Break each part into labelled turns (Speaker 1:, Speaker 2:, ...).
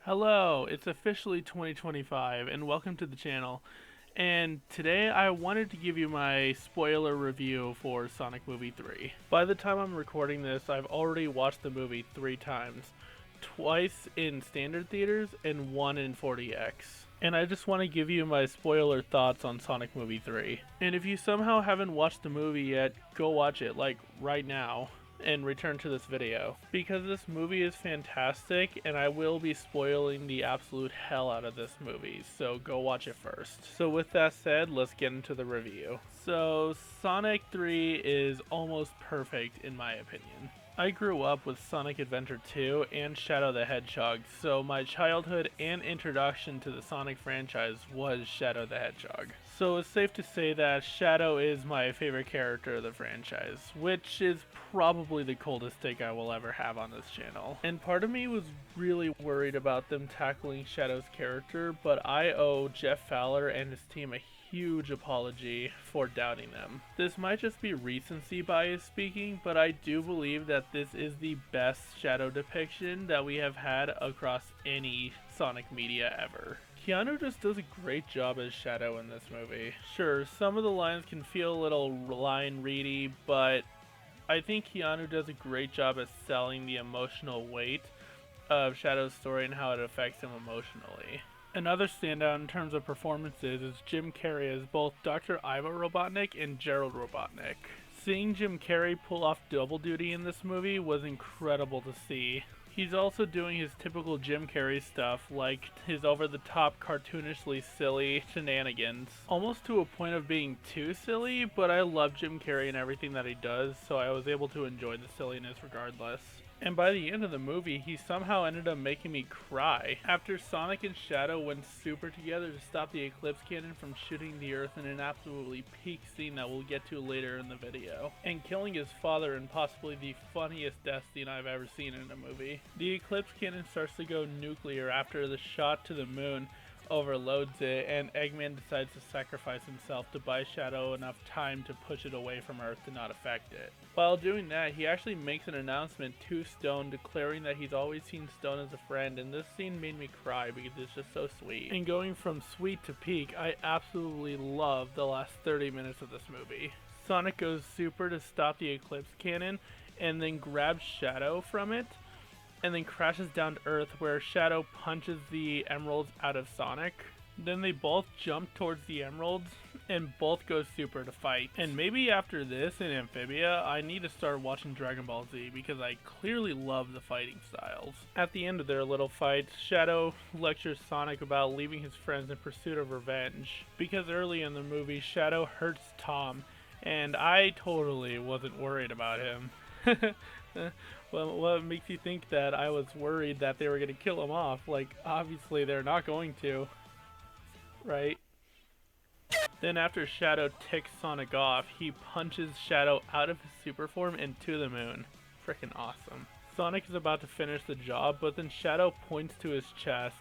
Speaker 1: Hello, it's officially 2025 and welcome to the channel. And today I wanted to give you my spoiler review for Sonic Movie 3. By the time I'm recording this, I've already watched the movie 3 times. Twice in standard theaters and one in 4DX. And I just want to give you my spoiler thoughts on Sonic Movie 3. And if you somehow haven't watched the movie yet, go watch it, like right now, and return to this video, because this movie is fantastic and I will be spoiling the absolute hell out of this movie, so go watch it first. So with that said, let's get into the review. So Sonic 3 is almost perfect in my opinion. I grew up with Sonic Adventure 2 and Shadow the Hedgehog, so my childhood and introduction to the Sonic franchise was Shadow the Hedgehog. So it's safe to say that Shadow is my favorite character of the franchise, which is probably the coldest take I will ever have on this channel. And part of me was really worried about them tackling Shadow's character, but I owe Jeff Fowler and his team a huge apology for doubting them. This might just be recency bias speaking, but I do believe that this is the best Shadow depiction that we have had across any Sonic media ever. Keanu just does a great job as Shadow in this movie. Sure, some of the lines can feel a little line ready, but I think Keanu does a great job at selling the emotional weight of Shadow's story and how it affects him emotionally. Another standout in terms of performances is Jim Carrey as both Dr. Ivo Robotnik and Gerald Robotnik. Seeing Jim Carrey pull off double duty in this movie was incredible to see. He's also doing his typical Jim Carrey stuff, like his over-the-top cartoonishly silly shenanigans. Almost to a point of being too silly, but I love Jim Carrey and everything that he does, so I was able to enjoy the silliness regardless. And by the end of the movie, he somehow ended up making me cry. After Sonic and Shadow went super together to stop the Eclipse Cannon from shooting the Earth in an absolutely peak scene that we'll get to later in the video, and killing his father in possibly the funniest death scene I've ever seen in a movie. The Eclipse Cannon starts to go nuclear after the shot to the moon overloads it, and Eggman decides to sacrifice himself to buy Shadow enough time to push it away from Earth to not affect it. While doing that, he actually makes an announcement to Stone declaring that he's always seen Stone as a friend, and this scene made me cry because it's just so sweet. And going from sweet to peak, I absolutely love the last 30 minutes of this movie. Sonic goes super to stop the Eclipse Cannon and then grabs Shadow from it, and then crashes down to Earth where Shadow punches the emeralds out of Sonic. Then they both jump towards the emeralds and both go super to fight. And maybe after this in Amphibia, I need to start watching Dragon Ball Z because I clearly love the fighting styles. At the end of their little fight, Shadow lectures Sonic about leaving his friends in pursuit of revenge, because early in the movie Shadow hurts Tom, and I totally wasn't worried about him. Well, what makes you think that I was worried that they were going to kill him off? Like, obviously they're not going to, right? Then after Shadow ticks Sonic off, he punches Shadow out of his super form and to the moon. Freaking awesome. Sonic is about to finish the job, but then Shadow points to his chest,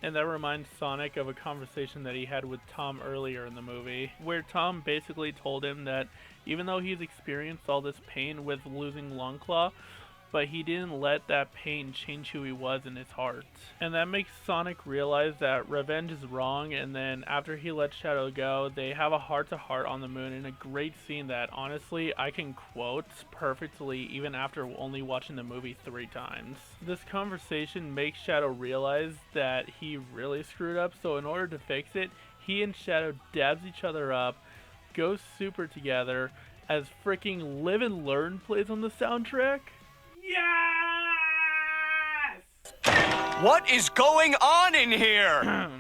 Speaker 1: and that reminds Sonic of a conversation that he had with Tom earlier in the movie, where Tom basically told him that even though he's experienced all this pain with losing Longclaw, but he didn't let that pain change who he was in his heart. And that makes Sonic realize that revenge is wrong, and then after he lets Shadow go, they have a heart-to-heart on the moon in a great scene that honestly I can quote perfectly even after only watching the movie 3 times. This conversation makes Shadow realize that he really screwed up, so in order to fix it, he and Shadow dabs each other up, go super together, as freaking Live and Learn plays on the soundtrack. Yes!
Speaker 2: What is going on in here?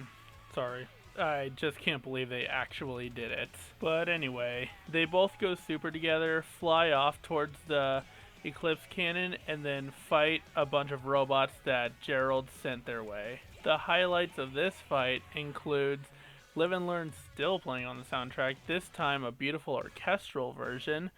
Speaker 1: Sorry. I just can't believe they actually did it. But anyway, they both go super together, fly off towards the Eclipse Cannon, and then fight a bunch of robots that Gerald sent their way. The highlights of this fight includes Live and Learn still playing on the soundtrack, this time a beautiful orchestral version,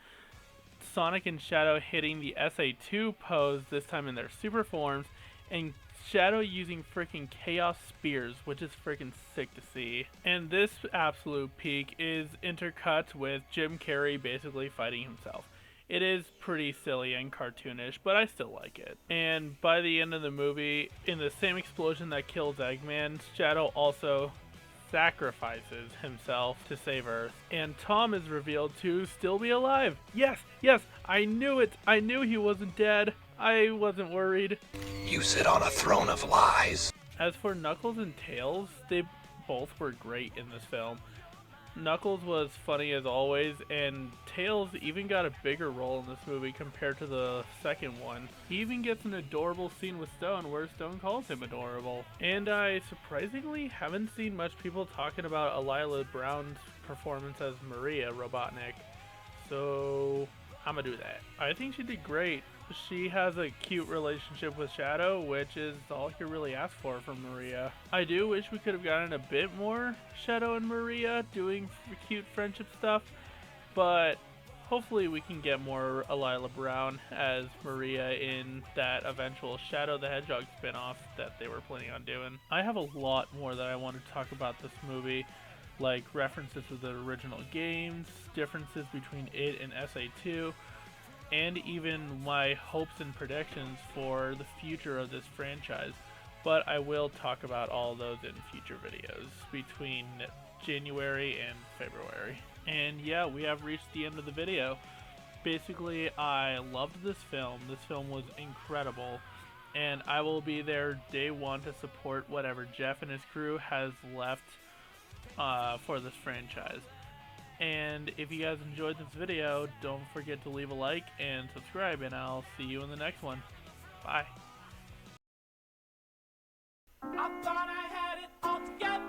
Speaker 1: Sonic and Shadow hitting the SA2 pose, this time in their super forms, and Shadow using freaking Chaos Spears, which is freaking sick to see. And this absolute peak is intercut with Jim Carrey basically fighting himself. It is pretty silly and cartoonish, but I still like it. And by the end of the movie, in the same explosion that kills Eggman, Shadow also sacrifices himself to save Earth. And Tom is revealed to still be alive. Yes, yes, I knew it. I knew he wasn't dead. I wasn't worried.
Speaker 3: You sit on a throne of lies.
Speaker 1: As for Knuckles and Tails, they both were great in this film. Knuckles was funny as always, and Tails even got a bigger role in this movie compared to the second one. He even gets an adorable scene with Stone where Stone calls him adorable. And I surprisingly haven't seen much people talking about Alila Brown's performance as Maria Robotnik, so I'm gonna do that. I think she did great. She has a cute relationship with Shadow, which is all you could really ask for from Maria. I do wish we could have gotten a bit more Shadow and Maria doing cute friendship stuff, but hopefully we can get more Alila Brown as Maria in that eventual Shadow the Hedgehog spinoff that they were planning on doing. I have a lot more that I want to talk about this movie, like references to the original games, differences between it and SA2, and even my hopes and predictions for the future of this franchise. But I will talk about all those in future videos between January and February. And yeah, we have reached the end of the video. Basically, I loved this film. This film was incredible, and I will be there day one to support whatever Jeff and his crew has left for this franchise. And if you guys enjoyed this video, don't forget to leave a like and subscribe, and I'll see you in the next one. Bye.
Speaker 4: I thought I had it all together,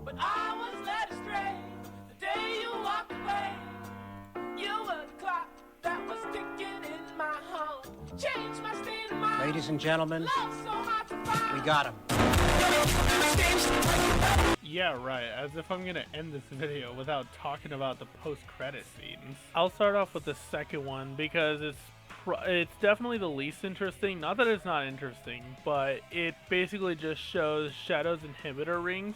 Speaker 4: but I was led astray. The day you walked away, you were the clock that was ticking in my home. Changed my state of mind.
Speaker 5: Ladies and gentlemen,
Speaker 4: Love so hard to find.
Speaker 5: we got him.
Speaker 1: Yeah, right, as if I'm gonna end this video without talking about the post-credit scenes. I'll start off with the second one because it's definitely the least interesting. Not that it's not interesting, but it basically just shows Shadow's inhibitor rings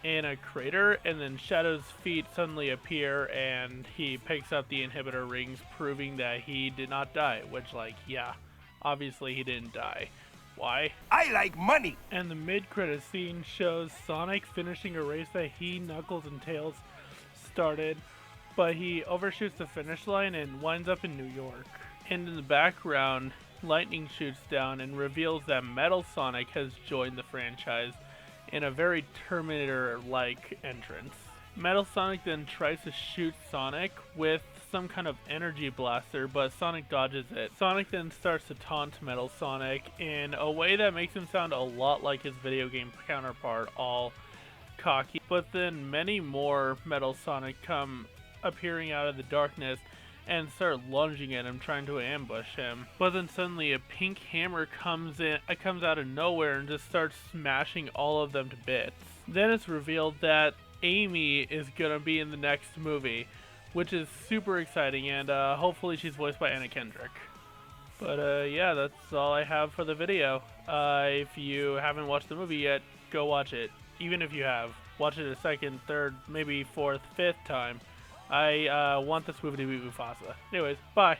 Speaker 1: in a crater, and then Shadow's feet suddenly appear and he picks up the inhibitor rings, proving that he did not die, which, like, yeah, obviously he didn't die. Why?
Speaker 3: I like money.
Speaker 1: And the mid-credit scene shows Sonic finishing a race that he, Knuckles, and Tails started, but he overshoots the finish line and winds up in New York. And in the background, lightning shoots down and reveals that Metal Sonic has joined the franchise in a very Terminator-like entrance. Metal Sonic then tries to shoot Sonic with some kind of energy blaster, but Sonic dodges it. Sonic then starts to taunt Metal Sonic in a way that makes him sound a lot like his video game counterpart, all cocky. But then many more Metal Sonic come appearing out of the darkness and start lunging at him, trying to ambush him. But then suddenly a pink hammer comes out of nowhere and just starts smashing all of them to bits. Then it's revealed that Amy is gonna be in the next movie, which is super exciting, and hopefully she's voiced by Anna Kendrick. But yeah, that's all I have for the video. If you haven't watched the movie yet, go watch it. Even if you have, watch it a second, third, maybe fourth, fifth time. I want this movie to be Mufasa. Anyways, bye.